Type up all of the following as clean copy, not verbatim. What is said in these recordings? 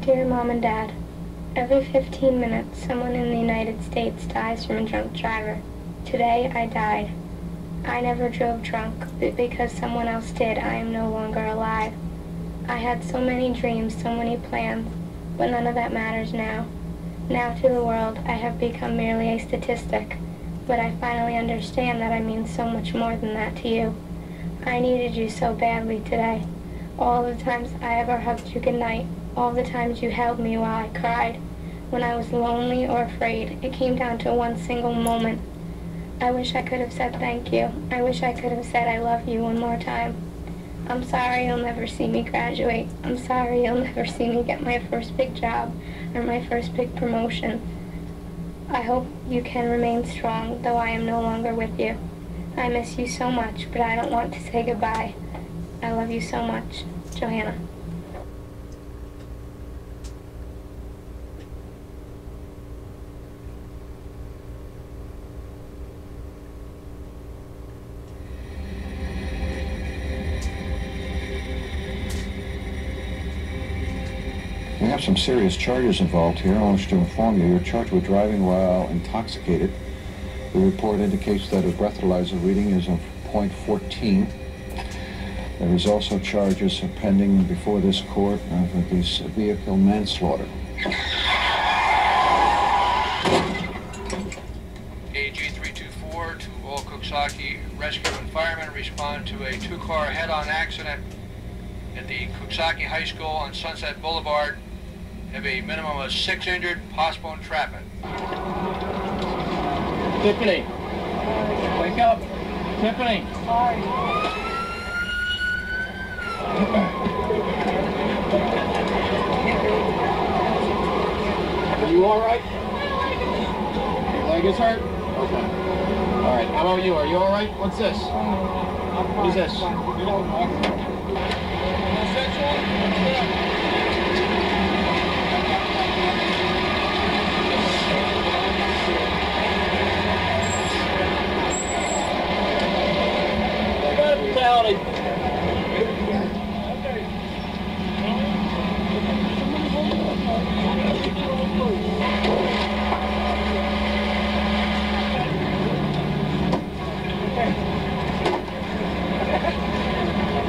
Dear Mom and Dad, every 15 minutes someone in the United States dies from a drunk driver. Today I died. I never drove drunk, but because someone else did, I am no longer alive. I had so many dreams, so many plans, but none of that matters now. Now to the world, I have become merely a statistic, but I finally understand that I mean so much more than that to you. I needed you so badly today. All the times I ever hugged you goodnight, all the times you held me while I cried. When I was lonely or afraid, it came down to one single moment. I wish I could have said thank you. I wish I could have said I love you one more time. I'm sorry you'll never see me graduate. I'm sorry you'll never see me get my first big job or my first big promotion. I hope you can remain strong, though I am no longer with you. I miss you so much, but I don't want to say goodbye. I love you so much. Johanna. We have some serious charges involved here. I wish to inform you, you're charged with driving while intoxicated. The report indicates that a breathalyzer reading is of .14. There is also charges pending before this court of this vehicle manslaughter. AG 324 to all Cooksaki rescue and firemen respond to a two-car head-on accident at the Cooksaki High School on Sunset Boulevard. Have a minimum of 6 injured, possible entrapment. Tiffany, wake up. Tiffany. Are you all right? Your leg is hurt? Okay. All right, how about you? Are you all right? What's this? What is this? Fatality.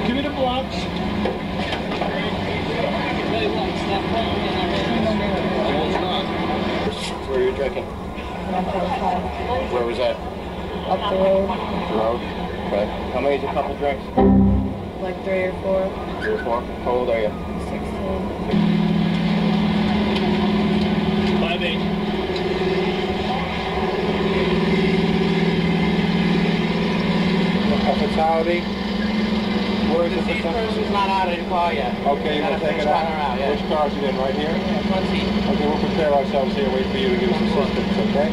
Give me the blocks. Where are you drinking? Where was that? Up the road. The road? Okay. How many is a couple drinks? Like 3 or 4. 3 or 4? How old are you? 16. 5'8". A fatality? Where is the deceased person's not out of the car yet. Okay, you're going to take it out? Yeah. Which car is it in? Right here? Yeah, front seat. Okay, we'll prepare ourselves here, wait for you to give us assistance, okay?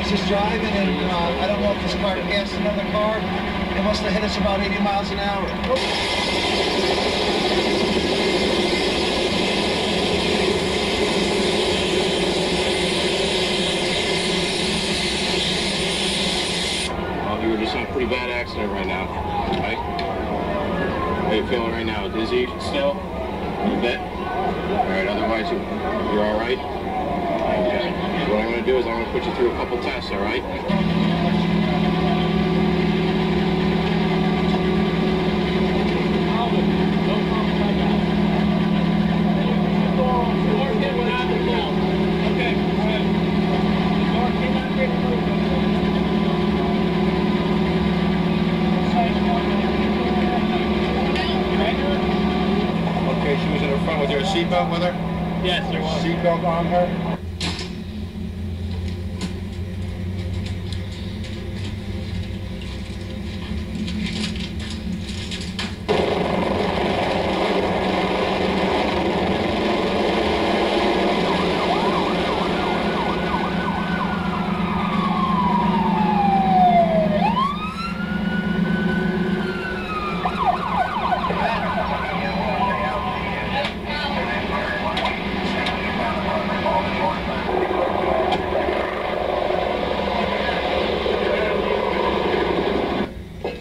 Just driving, and I don't know if this car passed another car. It must have hit us about 80 miles an hour. Well, you were just in a pretty bad accident right now, right? How are you feeling right now? Dizzy still? A little bit? All right, otherwise you're all right? Okay. What I'm going to do is I'm going to put you through a couple tests, all right? Okay, she was in the front. Was there a seatbelt with her? Yes, there was. Seatbelt on her?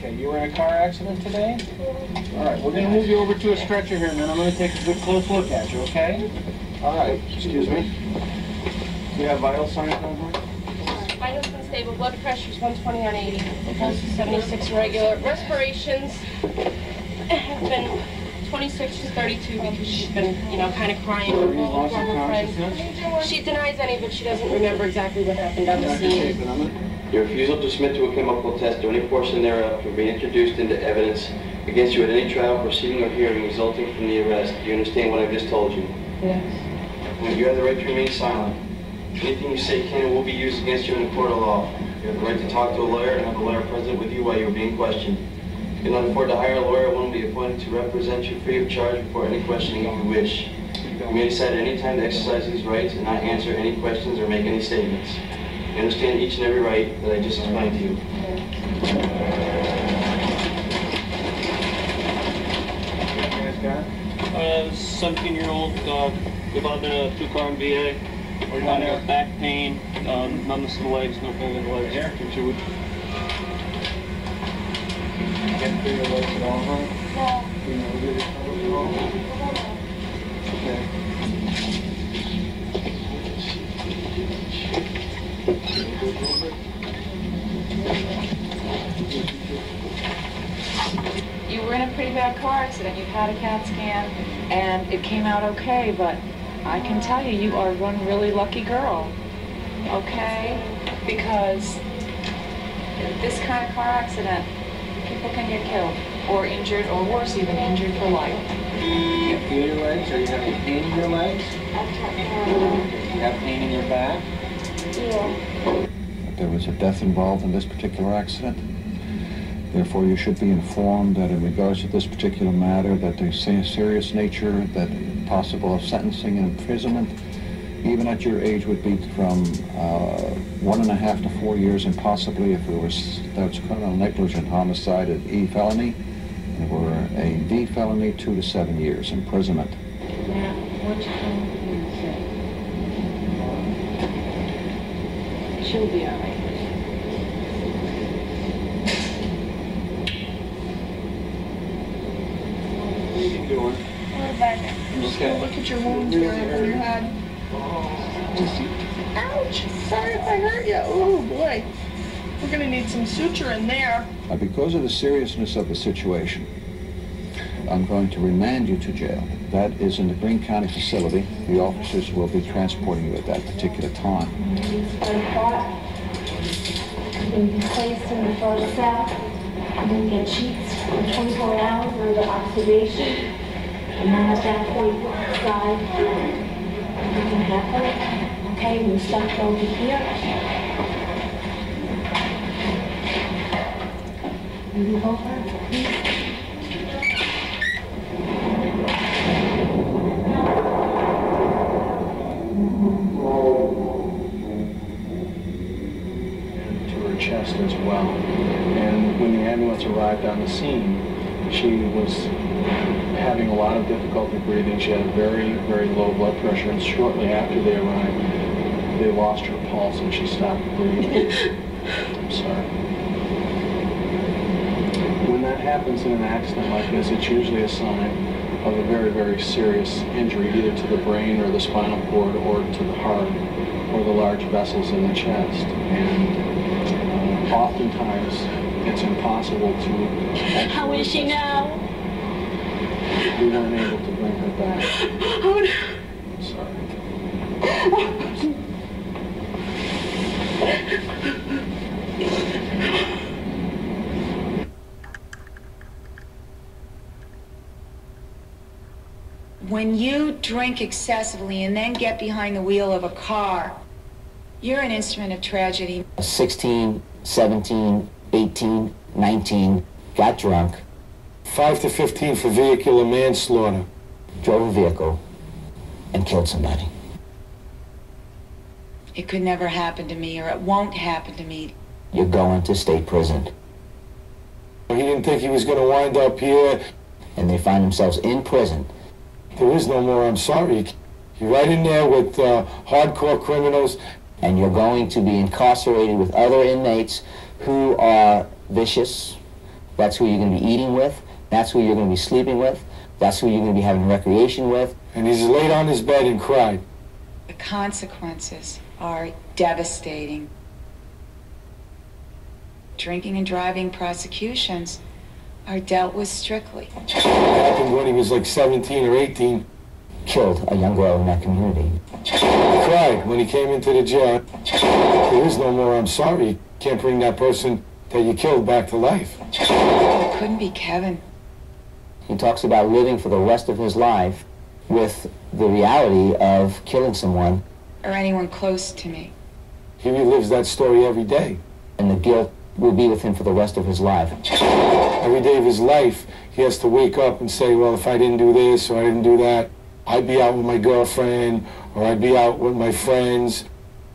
Okay, you were in a car accident today? All right, we're going to move you over to a stretcher here, and then I'm going to take a good close look at you, okay? All right, excuse me. Do you have vital signs on her? Vitals unstable, blood pressure is 120 on 80, pulse is 76 regular. Respirations have been 26 to 32 because she's been, kind of crying from her friend. She denies any, but she doesn't remember exactly what happened on the scene. Your refusal to submit to a chemical test or any portion thereof will be introduced into evidence against you at any trial, proceeding, or hearing resulting from the arrest. Do you understand what I've just told you? Yes. And you have the right to remain silent. Anything you say can and will be used against you in a court of law. You have the right to talk to a lawyer and have a lawyer present with you while you are being questioned. You cannot afford to hire a lawyer. One will be appointed to represent you free of charge before any questioning if you wish. You may decide at any time to exercise these rights and not answer any questions or make any statements. You understand each and every right that I just explained to you. 17-year-old involved in a two-car VA. Back pain, numbness of the legs, no pain in the legs. She would get through your legs at all, huh? No. You know, really at all? Okay. You were in a pretty bad car accident. You've had a CAT scan, and it came out okay, but I can tell you, you are one really lucky girl, okay? Because this kind of car accident, people can get killed, or injured, or worse even, injured for life. You have feel your legs? Are you having pain in your legs? You have pain in your back? Yeah. There was a death involved in this particular accident. Therefore, you should be informed that in regards to this particular matter, that the serious nature, that possible of sentencing and imprisonment, even at your age, would be from 1.5 to 4 years, and possibly, if it was that's criminal negligent homicide, an E felony, and if it were a D felony, 2 to 7 years imprisonment. Now, which one do you say? She'll be all right. What are you doing? I'm just going to look at your wounds here on your head. Ouch! Sorry if I hurt you. Oh, boy. We're going to need some suture in there. Because of the seriousness of the situation, I'm going to remand you to jail. That is in the Greene County facility. The officers will be transporting you at that particular time. Been placed in the first cell, and then get sheets for 24 hours under observation. And then at that point, decide what can happen. Okay, we're stuck over here. Move over, please. Chest as well. And when the ambulance arrived on the scene, she was having a lot of difficulty breathing. She had very, very low blood pressure, and shortly after they arrived, they lost her pulse and she stopped breathing. I'm sorry. When that happens in an accident like this, it's usually a sign of a very, very serious injury, either to the brain or the spinal cord or to the heart or the large vessels in the chest. And oftentimes, it's impossible to... How is she now? We weren't able to bring her back. Oh, no. I'm sorry. When you drink excessively and then get behind the wheel of a car, you're an instrument of tragedy. 16, 17, 18, 19, got drunk. 5 to 15 for vehicular manslaughter. Drove a vehicle and killed somebody. It could never happen to me, or it won't happen to me. You're going to state prison. He didn't think he was going to wind up here. And they find themselves in prison. There is no more I'm sorry. You're right in there with hardcore criminals. And you're going to be incarcerated with other inmates who are vicious, That's who you're going to be eating with. That's who you're going to be sleeping with. That's who you're going to be having recreation with. And he's laid on his bed and cried. The consequences are devastating. Drinking and driving prosecutions are dealt with strictly. It happened when he was like 17 or 18. Killed a young girl in that community. He cried when he came into the jail. There is no more I'm sorry. You can't bring that person that you killed back to life. It couldn't be Kevin. He talks about living for the rest of his life with the reality of killing someone. Or anyone close to me. He relives that story every day. And the guilt will be with him for the rest of his life. Every day of his life, he has to wake up and say, well, if I didn't do this or I didn't do that, I'd be out with my girlfriend or I'd be out with my friends.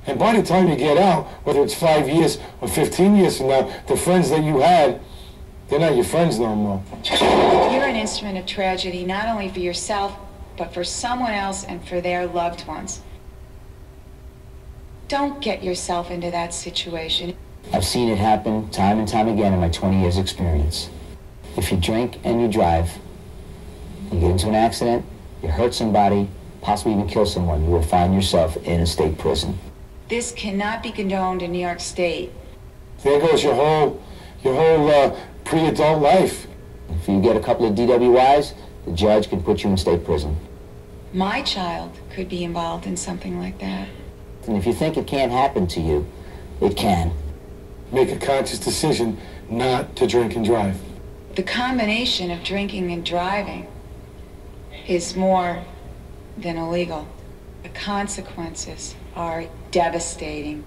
And by the time you get out, whether it's 5 years or 15 years from now, the friends that you had, they're not your friends no more. You're an instrument of tragedy, not only for yourself, but for someone else and for their loved ones. Don't get yourself into that situation. I've seen it happen time and time again in my 20 years experience. If you drink and you drive, you get into an accident, you hurt somebody, possibly even kill someone, you will find yourself in a state prison. This cannot be condoned in New York State. There goes your whole pre-adult life. If you get a couple of DWIs, the judge can put you in state prison. My child could be involved in something like that. And if you think it can't happen to you, it can. Make a conscious decision not to drink and drive. The combination of drinking and driving is more than illegal. The consequences are devastating.